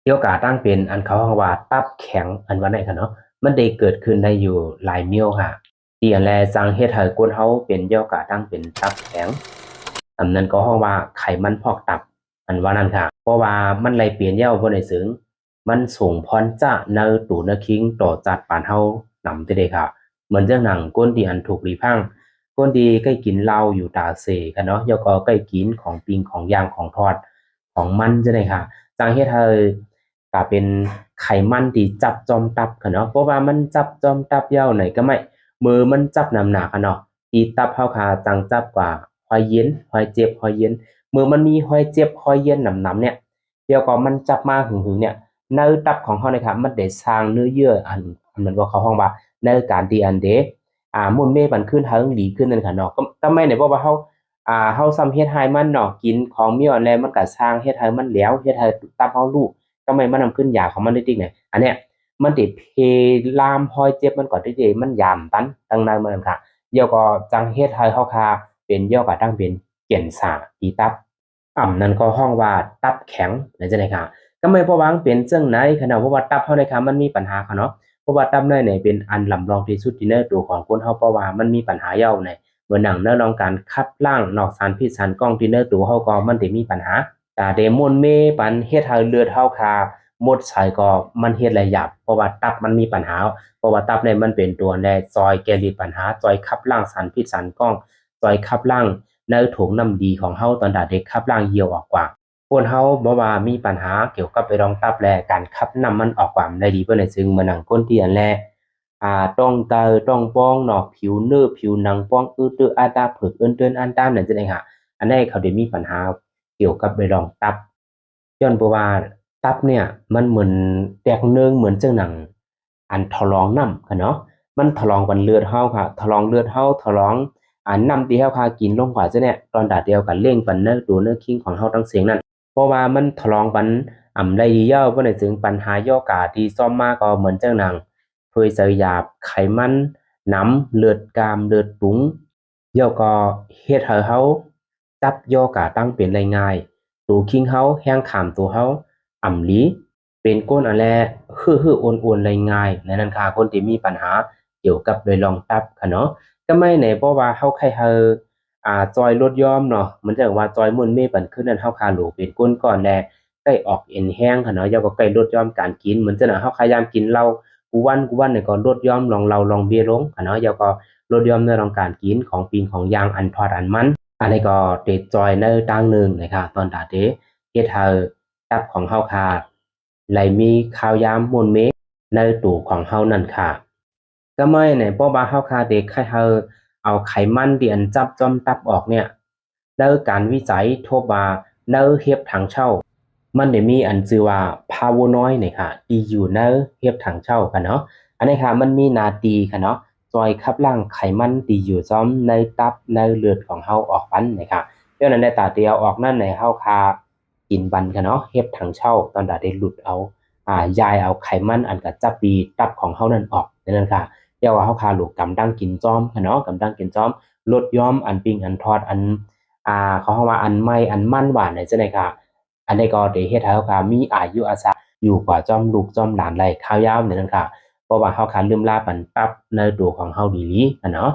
เกี่ยวกับตั้งเป็นอันเขาว่าตับแข็งอันว่าไหนกันเนาะมันได้เกิดขึ้นได้อยู่หลายเมี่ยวค่ะที่อันแรกจังเฮ็ดให้คนเฮาเป็นเกี่ยวกับตั้งเป็นตับแข็งอันนั้นก็ห้องว่าไขมันพอกตับอันว่านั้นค่ะเพราะว่ามันไหลเปลี่ยนเย้าบ่ได้สึงมันส่งพรจะเนื้อตูเนื้อคิงต่อจัดปานเฮานำที่ได้ค่ะเหมือนเจ้าหนังก้นที่อันถูกรีพังก้นดีใกล้กินเหล้าอยู่ตาเสกันเนาะแล้วก็ใกล้กินของปิงของย่างของทอดของมันจะได้ค่ะ จังเฮ็ดให้ก็เป็นไขมันที่จับจอมตับค่ะเนาะเพราะว่ามันจับจอมตับยาวไหนก็ไม่มือมันจับน้ำหนักค่ะเนาะอีตับเฮาคาจังจับกว่าหอยเย็นหอยเจ็บหอยเย็นมือมันมีหอยเจ็บหอยเย็นหนำๆเนี่ยเดี๋ยวก็มันจับมาหึงๆเนี่ยเนื้อตับของเฮาเนี่ยครับมันได้สร้างเนื้อเยื่ออันเหมือนว่าเขาห้องว่าในการที่อันเดมุ่นเมมันขึ้นเฮิงดีขึ้นนั่นค่ะเนาะก็ไม่ได้บอกว่าเฮา เฮาซ้ำเฮ็ดให้มันเนาะกินของมีอ่อนแรงมันก็สร้างเฮ็ดให้มันแหล้วเฮ็ดให้ตับเฮาลูกทำไมมันนำขึ้นยาของมันได้จริงเนี่ยอันเนี้ยมันติเพลามพอยเจ็บมันก่อนที่จะมันยามตันตั้งนานมาแล้วค่ะเดี๋ยวก็จังเฮ็ดให้เฮาคาเป็นเดี๋ยวก็ตั้งเป็นเกียนสาตีตับนั่นก็ห้องว่าตับแข็งนั่นจังได๋ค่ะก็ไม่เพราะว่ามันเป็นจังไหนคะเนาะเพราะว่าตับเฮาเนี่ยค่ะมันมีปัญหาค่ะเนาะเพราะว่าตับในเนี่ยเป็นอันลำรองที่สุดที่ในตัวของคนเฮาเพราะว่ามันมีปัญหาเยาว์ใน เมื่อหนังเนื้อรองการคัดล่างนอกสารพิษสารกล้องที่เนื้อตัวเฮาก็มันได้มีปัญหาแต่เดมอนเมปันเฮ็ดให้เลือดเฮาคาหมดสายก็มันเฮ็ดหลายอย่างเพราะว่าตับมันมีปัญหาเพราะว่าตับเนี่ยมันเป็นตัวในซอยแกลีปัญหาซอยขับล่างสารพิษสารกล้องซอยขับล่างในถุงน้ำดีของเฮาตอนดาเด็กขับล่างเหี่ยวออกกว่าคนเฮาบ่ว่ามีปัญหาเกี่ยวกับไปรองตับและการขับน้ำมันออกกว่าได้ดีเพิ่นได้ซึ่งมาหนังก้นที่อันแรก ต้องเตอต้องป้องเนาะผิวเนื้อผิวหนังป้องตื้ออาตาเผือกเอิ้นเติ้นอันต้านนั่นจังได๋ค่ะอันนี้เขาได้มีปัญหาเกี่ยวกับใบรองตับย้อนเพราะว่าตับเนี่ยมันเหมือนแตกเนืองเหมือนจังหนังอันทะลองน้ำค่ะเนาะมันทะลองกันเลือดเฮาค่ะทะลองเลือดเฮาทะลองน้ำที่เฮาพากินลงกว่าซะเนี่ยตอนดาดเดียวกันเร่งปันเนื้อตัวเนื้อคิงของเฮาทั้งเสียงนั่นเพราะว่ามันทะลองปันได้ดีเย้าบ่ได้ถึงปัญหาย่อกาที่ซ่อมมาก็เหมือนจังหนัง thôi giờ dạpไขมันน้ำเลือดกามเลือดปุ้งแล้วก็เฮ็ดให้เราจับย่อกะตั้งเป็นได้ง่ายตัวคิงเฮาแห้งขามตัวเฮาหลีเป็นก้นอันแลคือๆอ้วนๆได้ง่ายในนั้นค่ะคนที่มีปัญหาเกี่ยวกับโดยรองตับค่ะเนาะก็ไม่ไหนเพราะว่าเฮาไข้จอยลดยอมเนาะมันจะว่าจอยมุ่นเมปันขึ้นนั้นเฮาคาโหลเป็นก้นก่อนแลใกล้ออกเอ็นแห้งค่ะเนาะแล้วก็ใกล้ลดยอมการกินเหมือนจะน่ะเฮาพยายามกินเหล้า กูวันเนี่ยก็ลดย่อมลองเราลองเบียร์ลงอะเนาะแล้วก็ลดย่อมในรองการกินของปีนของยางอันทอดอันมันอันนี้ก็เตดจอยในต่างหนึ่งนะครับตอนตาเดเฮ็ดให้ตับของเฮาค่ะไหลมีข้าวยามมนเมในตูของเฮานั่นค่ะก็ไม่เนี่ยเพราะว่าเฮาค่ะเด็กให้เฮาเอาไขมันที่อันจับจอมตับออกเนี่ยในการวิจัยทบว่าในเฮ็บถังเช่า มันได้มีอันชื่อว่าพาโวน้อยเนี่ยค่ะที่อยู่ในเฮ็บถังเช่าค่ะเนาะอันนี้ค่ะมันมีหน้าที่ค่ะเนาะช่วยขับล้างไขมันที่อยู่ซ้อมในตับในเลือดของเฮาออกปันนะคะเพราะฉะนั้นในตาเดียวออกนั่นในเฮาคากินบันค่ะเนาะเฮ็บถังเช่าตอนใดได้หลุดเอายายเอาไขมันอันกะจับปีตับของเฮานั่นออกนั่นค่ะเรียกว่าเฮาคาลูกกำดังกินจ้อมค่ะเนาะกำดังกินจ้อมลดยอมอันปิ้งอันทอดอันเขาเรียกว่าอันไหม้อันมันหวานเนี่ยจังได๋ค่ะ อันนี้ก็ได้เฮ็ดให้เราค่ะมีอายุอาศัยอยู่กว่าจอมลูกจอมหลานไรข้าวยาวเนี่ยนั่นค่ะเพราะว่าเราค่ะลืมลาปันปับในตัวของเราดีหลีอะเนาะ